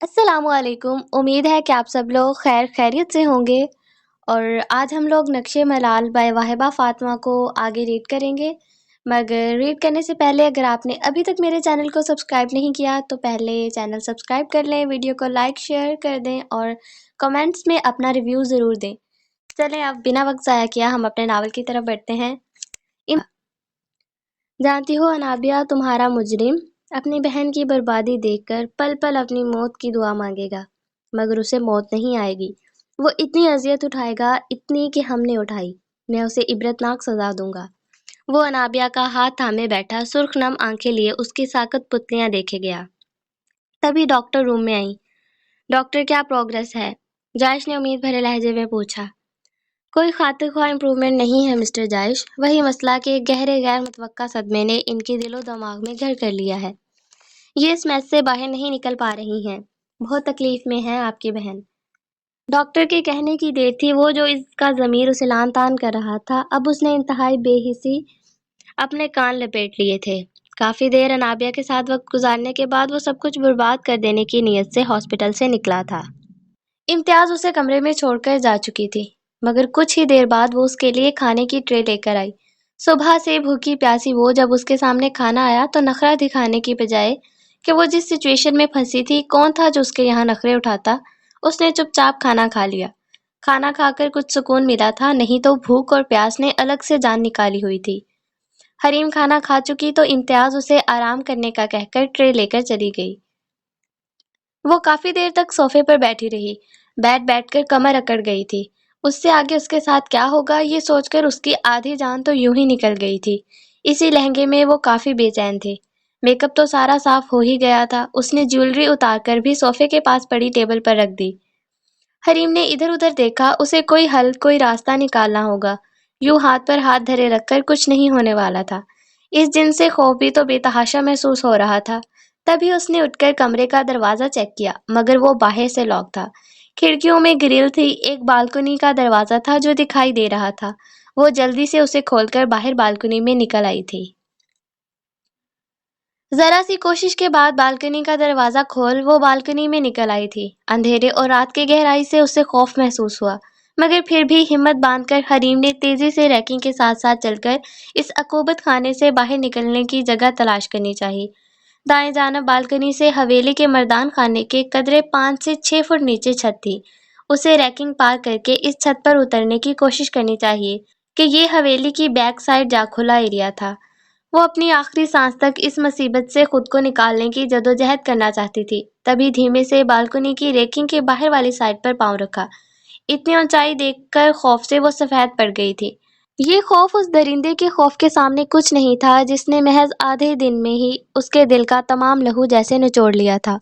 السلام علیکم، امید ہے کہ آپ سب لوگ خیر خیریت سے ہوں گے۔ اور آج ہم لوگ نقش ملال بائی واہبہ فاطمہ کو آگے ریڈ کریں گے، مگر ریڈ کرنے سے پہلے اگر آپ نے ابھی تک میرے چینل کو سبسکرائب نہیں کیا تو پہلے چینل سبسکرائب کر لیں، ویڈیو کو لائک شیئر کر دیں اور کمنٹس میں اپنا ریویو ضرور دیں۔ چلیں اب بنا وقت ضائع کیا ہم اپنے ناول کی طرف بڑھتے ہیں۔ جانتی ہو انابیہ، تمہارا مجرم اپنی بہن کی بربادی دیکھ کر پل پل اپنی موت کی دعا مانگے گا، مگر اسے موت نہیں آئے گی۔ وہ اتنی اذیت اٹھائے گا، اتنی کہ ہم نے اٹھائی۔ میں اسے عبرتناک سزا دوں گا۔ وہ انابیہ کا ہاتھ تھامے بیٹھا، سرخ نم آنکھیں لیے اس کی ساکت پتلیاں دیکھے گیا۔ تبھی ڈاکٹر روم میں آئی۔ ڈاکٹر، کیا پروگرس ہے؟ جائش نے امید بھرے لہجے میں پوچھا۔ کوئی خاطر خواہ امپروومنٹ نہیں ہے مسٹر جائش، وہی مسئلہ کہ گہرے غیر متوقع صدمے نے ان کے دل و دماغ میں گھر کر لیا ہے۔ یہ اس میچ سے باہر نہیں نکل پا رہی ہیں، بہت تکلیف میں ہے آپ کی بہن۔ ڈاکٹر کے کہنے کی دیر تھی، وہ جو اس کا ضمیر اسے لان تان کر رہا تھا، اب اس نے انتہائی بے حسی اپنے کان لپیٹ لیے تھے۔ کافی دیر انابیہ کے ساتھ وقت گزارنے کے بعد وہ سب کچھ برباد کر دینے کی نیت سے ہاسپٹل سے نکلا تھا۔ امتیاز اسے کمرے میں چھوڑ کر جا چکی تھی، مگر کچھ ہی دیر بعد وہ اس کے لیے کھانے کی ٹرے لے کر آئی۔ صبح سے بھوکی پیاسی وہ جب اس کے سامنے کھانا آیا تو نخرہ دکھانے کی بجائے کہ وہ جس سچویشن میں پھنسی تھی، کون تھا جو اس کے یہاں نخرے اٹھاتا، اس نے چپ چاپ کھانا کھا لیا۔ کھانا کھا کر کچھ سکون ملا تھا، نہیں تو بھوک اور پیاس نے الگ سے جان نکالی ہوئی تھی۔ حریم کھانا کھا چکی تو امتیاز اسے آرام کرنے کا کہہ کر ٹرے لے کر چلی گئی۔ وہ کافی دیر تک صوفے پر بیٹھی رہی، بیٹھ کر کمر اکڑ گئی تھی۔ اس سے آگے اس کے ساتھ کیا ہوگا یہ سوچ کر اس کی آدھی جان تو یوں ہی نکل گئی تھی۔ اسی لہنگے میں وہ کافی بے چین تھے۔ میک اپ تو سارا صاف ہو ہی گیا تھا، اس نے جیولری اتار کر بھی صوفے کے پاس پڑی ٹیبل پر رکھ دی۔ حریم نے ادھر ادھر دیکھا، اسے کوئی حل کوئی راستہ نکالنا ہوگا، یوں ہاتھ پر ہاتھ دھرے رکھ کر کچھ نہیں ہونے والا تھا۔ اس جن سے خوف بھی تو بے تحاشا محسوس ہو رہا تھا۔ تبھی اس نے اٹھ کر کمرے کا دروازہ چیک کیا، مگر وہ باہر سے لاک تھا۔ کھڑکیوں میں گرل تھی، ایک بالکنی کا دروازہ تھا جو دکھائی دے رہا تھا۔ وہ جلدی سے اسے کھول کر باہر بالکنی میں نکل آئی تھی۔ ذرا سی کوشش کے بعد بالکنی کا دروازہ کھول وہ بالکنی میں نکل آئی تھی۔ اندھیرے اور رات کی گہرائی سے اسے خوف محسوس ہوا، مگر پھر بھی ہمت باندھ کر حریم نے تیزی سے ریکنگ کے ساتھ ساتھ چل کر اس عقوبت خانے سے باہر نکلنے کی جگہ تلاش کرنی چاہی۔ دائیں جانب بالکنی سے حویلی کے مردان خانے کے قدرے 5 سے 6 فٹ نیچے چھت تھی۔ اسے ریکنگ پار کر کے اس چھت پر اترنے کی کوشش کرنی چاہیے کہ یہ حویلی کی بیک سائڈ جا کھلا ایریا تھا۔ وہ اپنی آخری سانس تک اس مصیبت سے خود کو نکالنے کی جدوجہد کرنا چاہتی تھی، تبھی دھیمے سے بالکنی کی ریکنگ کے باہر والی سائڈ پر پاؤں رکھا۔ اتنی اونچائی دیکھ کر خوف سے وہ سفید پڑ گئی تھی۔ یہ خوف اس درندے کے خوف کے سامنے کچھ نہیں تھا جس نے محض آدھے دن میں ہی اس کے دل کا تمام لہو جیسے نچوڑ لیا تھا۔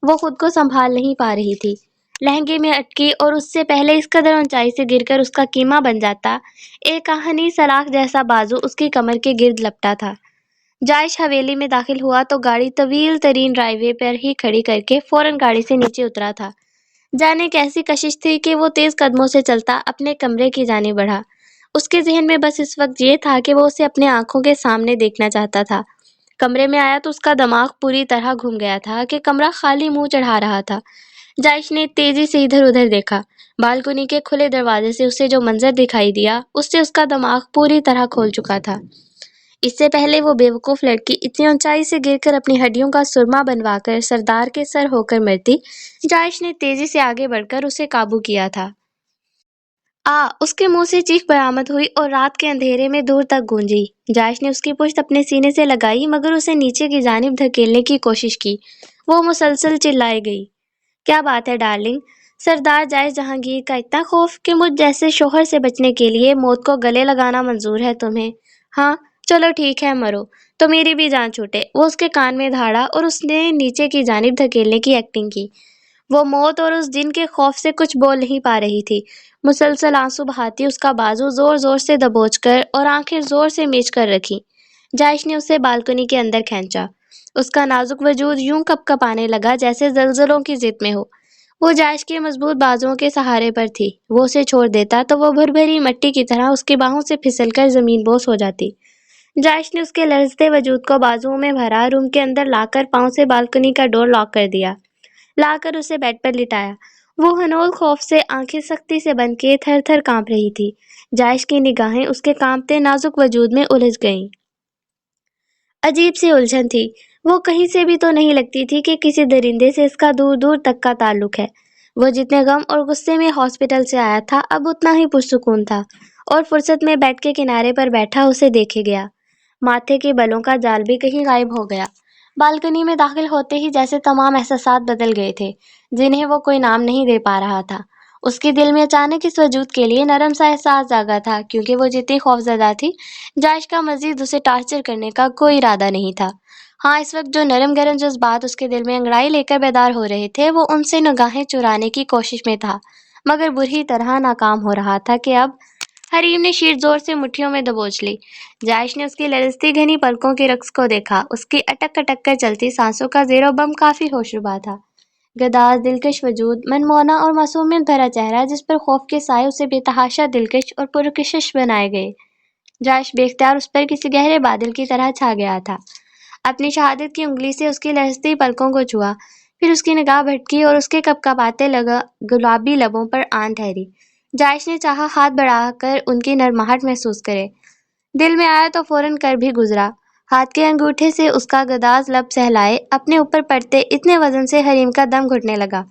وہ خود کو سنبھال نہیں پا رہی تھی، لہنگے میں اٹکی اور اس سے پہلے اس قدر اونچائی سے گر کر اس کا کیما بن جاتا۔ ایک آہنی سلاخ جیسا بازو اس کی کمر کے گرد لپٹا تھا۔ جائش حویلی میں داخل ہوا تو گاڑی طویل ترین ڈرائی وے پر ہی کھڑی کر کے فوراً گاڑی سے نیچے اترا تھا۔ جانے کیسی کشش تھی کہ وہ تیز قدموں سے چلتا اپنے کمرے کی جانب بڑھا۔ اس کے ذہن میں بس اس وقت یہ تھا کہ وہ اسے اپنے آنکھوں کے سامنے دیکھنا چاہتا تھا۔ کمرے میں آیا تو اس کا دماغ پوری طرح گھوم گیا تھا کہ کمرہ خالی منہ چڑھا رہا تھا۔ جائش نے تیزی سے ادھر ادھر دیکھا۔ بالکنی کے کھلے دروازے سے اسے جو منظر دکھائی دیا، اس سے اس کا دماغ پوری طرح کھول چکا تھا۔ اس سے پہلے وہ بے وقوف لڑکی اتنی اونچائی سے گر کر اپنی ہڈیوں کا سرما بنوا کر سردار کے سر ہو کر مرتی۔ جائش نے تیزی سے آگے بڑھ کر اسے قابو کیا تھا۔ اس کے منہ سے چیخ برآمد ہوئی اور رات کے اندھیرے میں دور تک گونجی۔ جائش نے اس کی پشت اپنے سینے سے لگائی مگر اسے نیچے کی جانب دھکیلنے کی کوشش کی۔ وہ مسلسل چلائے گئی۔ کیا بات ہے ڈارلنگ؟ سردار جائش جہانگیر کا اتنا خوف کہ مجھ جیسے شوہر سے بچنے کے لیے موت کو گلے لگانا منظور ہے تمہیں؟ ہاں چلو ٹھیک ہے، مرو تو میری بھی جان چھوٹے۔ وہ اس کے کان میں دھاڑا اور اس نے نیچے کی جانب دھکیلنے کی ایکٹنگ کی۔ وہ موت اور اس جن کے خوف سے کچھ بول نہیں پا رہی تھی۔ مسلسل آنسو بہاتی اس کا بازو زور زور سے دبوچ کر اور آنکھیں زور سے میچ کر رکھی۔ جائش نے اسے بالکنی کے اندر کھینچا۔ اس کا نازک وجود یوں کپ کپانے لگا جیسے زلزلوں کی ضد میں ہو۔ وہ جائش کے مضبوط بازوؤں کے سہارے پر تھی۔ وہ اسے چھوڑ دیتا تو وہ بھری مٹی کی طرح اس کی باہوں سے پھسل کر زمین بوس ہو جاتی۔ جائش نے اس کے لرزتے وجود کو بازوؤں میں بھرا، روم کے اندر لا کر پاؤں سے بالکنی کا ڈور لاک کر دیا۔ لا کر اسے بیڈ پر لٹایا۔ وہ ہنول خوف سے آنکھیں سختی سے بند کیے تھر تھر کانپ رہی تھی۔ جائش کی نگاہیں اس کے کانپتے نازک وجود میں الجھ گئیں۔ عجیب سی الجھن تھی۔ وہ کہیں سے بھی تو نہیں لگتی تھی کہ کسی درندے سے اس کا دور دور تک کا تعلق ہے۔ وہ جتنے غم اور غصے میں ہاسپٹل سے آیا تھا اب اتنا ہی پرسکون تھا، اور فرصت میں بیڈ کے کنارے پر بیٹھا اسے دیکھے گیا۔ ماتھے کے بالوں کا جال بھی کہیں غائب ہو گیا۔ بالکنی میں داخل ہوتے ہی جیسے تمام احساسات بدل گئے تھے جنہیں وہ کوئی نام نہیں دے پا رہا تھا۔ اس کے دل میں اچانک اس وجود کے لیے نرم سا احساس جاگا تھا، کیونکہ وہ جتنی خوفزدہ تھی، جائش کا مزید اسے ٹارچر کرنے کا کوئی ارادہ نہیں تھا۔ ہاں، اس وقت جو نرم گرم جذبات اس کے دل میں انگڑائی لے کر بیدار ہو رہے تھے، وہ ان سے نگاہیں چرانے کی کوشش میں تھا، مگر بری طرح ناکام ہو رہا تھا کہ اب حریم نے شیٹ زور سے مٹھیوں میں دبوچ لی۔ جائش نے اس کی لرزتی گھنی پلکوں کے رقص کو دیکھا۔ اس کی اٹک اٹک کر چلتی سانسوں کا زیر و بم کافی ہوشربا تھا۔ گداز دلکش وجود، منمونا اور معصومیت بھرا چہرہ جس پر خوف کے سائے اسے بے تحاشا دلکش اور پرکشش بنائے گئے۔ جائش بے اختیار اس پر کسی گہرے بادل کی طرح چھا گیا تھا۔ اپنی شہادت کی انگلی سے اس کی لرزتی پلکوں کو چھوا، پھر اس کی نگاہ بھٹکی اور اس کے کپکپاتے گلابی لبوں پر آن ٹھہری۔ جائش نے چاہا ہاتھ بڑھا کر ان کی نرماہٹ محسوس کرے۔ دل میں آیا تو فوراً کر بھی گزرا۔ ہاتھ کے انگوٹھے سے اس کا گداز لب سہلائے اپنے اوپر پڑتے اتنے وزن سے حریم کا دم گھٹنے لگا۔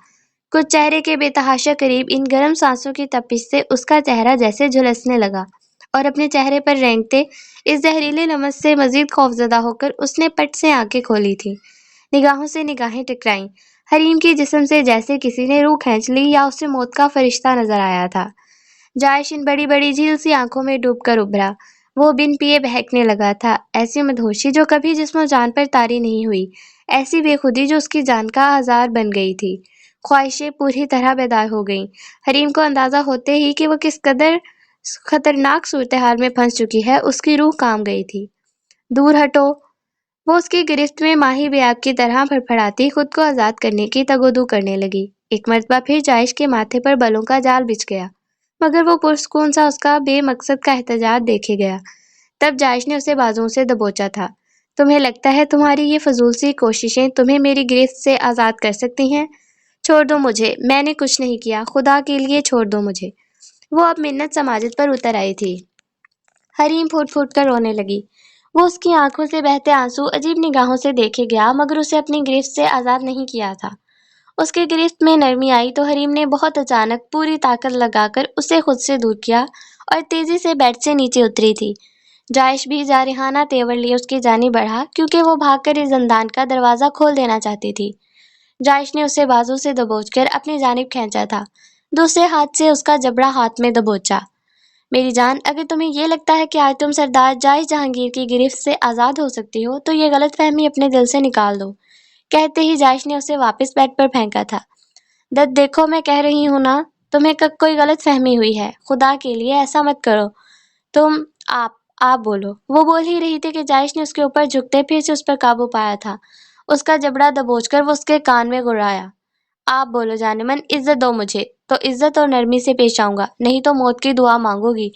کچھ چہرے کے بے تحاشا قریب ان گرم سانسوں کی تپش سے اس کا چہرہ جیسے جھلسنے لگا، اور اپنے چہرے پر رینگتے اس زہریلے لمس سے مزید خوفزدہ ہو کر اس نے پٹ سے آنکھیں کھولی تھیں۔ نگاہوں سے نگاہیں ٹکرائیں۔ حریم کی جسم سے جیسے کسی نے روح کھینچ لی یا اسے موت کا فرشتہ نظر آیا تھا۔ جائش ان بڑی بڑی جھیل سی آنکھوں میں ڈوب کر ابھرا۔ وہ بن پیے بہکنے لگا تھا، ایسی مدہوشی جو کبھی جسم و جان پر طاری نہیں ہوئی، ایسی بے خودی جو اس کی جان کا آذار بن گئی تھی۔ خواہشیں پوری طرح بیدار ہو گئیں۔ حریم کو اندازہ ہوتے ہی کہ وہ کس قدر خطرناک صورتحال میں پھنس چکی ہے، اس کی روح کانپ گئی تھی۔ دور ہٹو! وہ اس کی گرفت میں ماہی بیاب کی طرح پھڑپھڑاتی خود کو آزاد کرنے کی تگودو کرنے لگی۔ ایک مرتبہ پھر جائش کے ماتھے پر بالوں کا جال بچھ گیا، مگر وہ پرسکون سا اس کا بے مقصد کا احتجاج دیکھے گیا۔ تب جائش نے اسے بازوؤں سے دبوچا تھا۔ تمہیں لگتا ہے تمہاری یہ فضول سی کوششیں تمہیں میری گرفت سے آزاد کر سکتی ہیں؟ چھوڑ دو مجھے، میں نے کچھ نہیں کیا، خدا کے لیے چھوڑ دو مجھے۔ وہ اب منت سماجت پر اتر آئی تھی۔ حریم پھوٹ پھوٹ کر رونے لگی۔ وہ اس کی آنکھوں سے بہتے آنسو عجیب نگاہوں سے دیکھے گیا، مگر اسے اپنی گرفت سے آزاد نہیں کیا تھا۔ اس کی گرفت میں نرمی آئی تو حریم نے بہت اچانک پوری طاقت لگا کر اسے خود سے دور کیا اور تیزی سے بیڈ سے نیچے اتری تھی۔ جائش بھی جارحانہ تیور لیے اس کی جانب بڑھا، کیونکہ وہ بھاگ کر اس زندان کا دروازہ کھول دینا چاہتی تھی۔ جائش نے اسے بازو سے دبوچ کر اپنی جانب کھینچا تھا، دوسرے ہاتھ سے اس کا جبڑا ہاتھ میں دبوچا۔ میری جان، اگر تمہیں یہ لگتا ہے کہ آج تم سردار جائش جہانگیر کی گرفت سے آزاد ہو سکتی ہو تو یہ غلط فہمی اپنے دل سے نکال دو۔ کہتے ہی جائش نے اسے واپس بیڈ پر پھینکا تھا۔ دت دیکھو، میں کہہ رہی ہوں نا، تمہیں کوئی غلط فہمی ہوئی ہے، خدا کے لیے ایسا مت کرو۔ تم آپ بولو۔ وہ بول ہی رہی تھی کہ جائش نے اس کے اوپر جھکتے پھر سے اس پر قابو پایا تھا۔ اس کا جبڑا دبوچ کر وہ اس کے کان میں گڑایا۔ آپ بولو جانمن، عزت دو مجھے، تو عزت اور نرمی سے پیش آؤں گا، نہیں تو موت کی دعا مانگو گی۔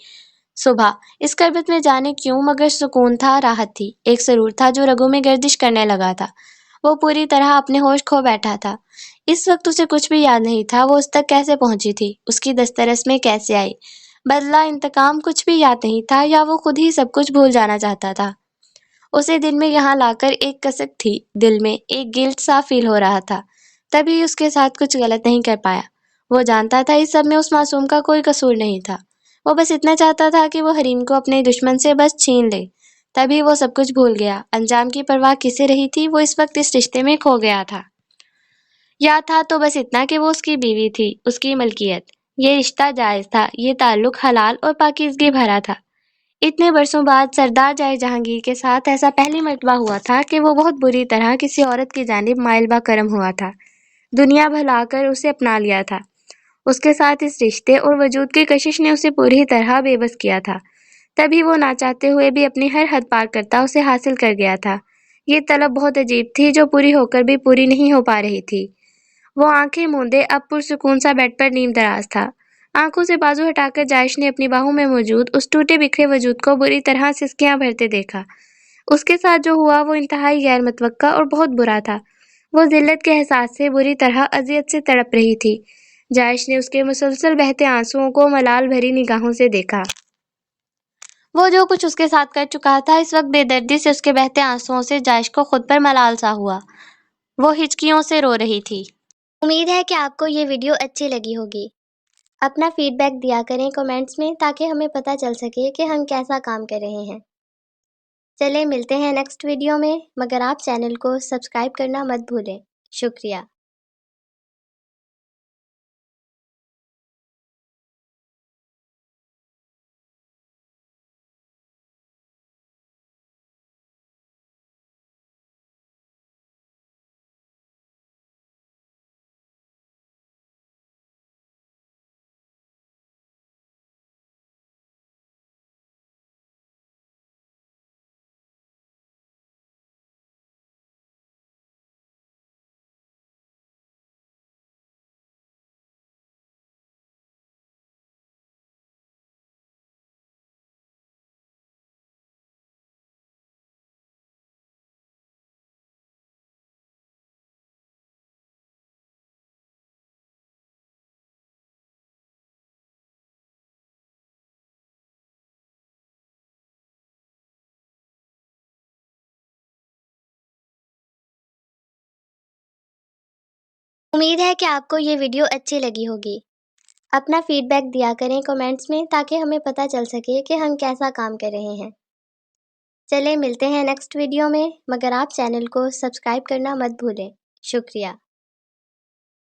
صبح اس کربت میں جانے کیوں مگر سکون تھا، راحت تھی، ایک سرور تھا جو رگوں میں گردش کرنے لگا تھا۔ وہ پوری طرح اپنے ہوش کھو بیٹھا تھا۔ اس وقت اسے کچھ بھی یاد نہیں تھا، وہ اس تک کیسے پہنچی تھی، اس کی دسترس میں کیسے آئی، بدلہ انتقام کچھ بھی یاد نہیں تھا، یا وہ خود ہی سب کچھ بھول جانا چاہتا تھا۔ اسے دن میں یہاں لا کر ایک کسک تھی، دل میں ایک گلٹ سا فیل ہو رہا تھا، تبھی اس کے ساتھ کچھ غلط نہیں کر پایا۔ وہ جانتا تھا اس سب میں اس معصوم کا کوئی قصور نہیں تھا، وہ بس اتنا چاہتا تھا کہ وہ حریم کو اپنے دشمن سے بس چھین لے۔ تبھی وہ سب کچھ بھول گیا، انجام کی پرواہ کسے رہی تھی، وہ اس وقت اس رشتے میں کھو گیا تھا۔ یا تھا تو بس اتنا کہ وہ اس کی بیوی تھی، اس کی ملکیت۔ یہ رشتہ جائز تھا، یہ تعلق حلال اور پاکیزگی بھرا تھا۔ اتنے برسوں بعد سردار جائے جہانگیر کے ساتھ ایسا پہلی مرتبہ ہوا تھا کہ وہ بہت بری طرح کسی عورت کی جانب مائل با کرم ہوا تھا۔ دنیا بھلا کر اسے اپنا لیا تھا۔ اس کے ساتھ اس رشتے اور وجود کی کشش نے اسے پوری طرح بے بس کیا تھا، تبھی وہ نہ چاہتے ہوئے بھی اپنی ہر حد پار کرتا اسے حاصل کر گیا تھا۔ یہ طلب بہت عجیب تھی جو پوری ہو کر بھی پوری نہیں ہو پا رہی تھی۔ وہ آنکھیں موندے اب پرسکون سا بیڈ پر نیم دراز تھا۔ آنکھوں سے بازو ہٹا کر جائش نے اپنی باہوں میں موجود اس ٹوٹے بکھرے وجود کو بری طرح سسکیاں بھرتے دیکھا۔ اس کے ساتھ جو ہوا وہ انتہائی غیر متوقع اور بہت برا تھا۔ وہ ذلت کے احساس سے بری طرح اذیت سے تڑپ رہی تھی۔ جائش نے اس کے مسلسل بہتے آنسوؤں کو ملال بھری نگاہوں سے دیکھا۔ وہ جو کچھ اس کے ساتھ کر چکا تھا، اس وقت بے دردی سے اس کے بہتے آنسوؤں سے جائش کو خود پر ملال سا ہوا۔ وہ ہچکیوں سے رو رہی تھی۔ امید ہے کہ آپ کو یہ ویڈیو اچھی لگی ہوگی۔ اپنا فیڈ بیک دیا کریں کمنٹس میں تاکہ ہمیں پتہ چل سکے کہ ہم کیسا کام کر رہے ہیں۔ چلیں ملتے ہیں نیکسٹ ویڈیو میں، مگر آپ چینل کو سبسکرائب کرنا مت بھولیں۔ شکریہ۔ امید ہے کہ آپ کو یہ ویڈیو اچھی لگی ہوگی۔ اپنا فیڈ بیک دیا کریں کمنٹس میں تاکہ ہمیں پتہ چل سکے کہ ہم کیسا کام کر رہے ہیں۔ چلیں ملتے ہیں نیکسٹ ویڈیو میں، مگر آپ چینل کو سبسکرائب کرنا مت بھولیں۔ شکریہ۔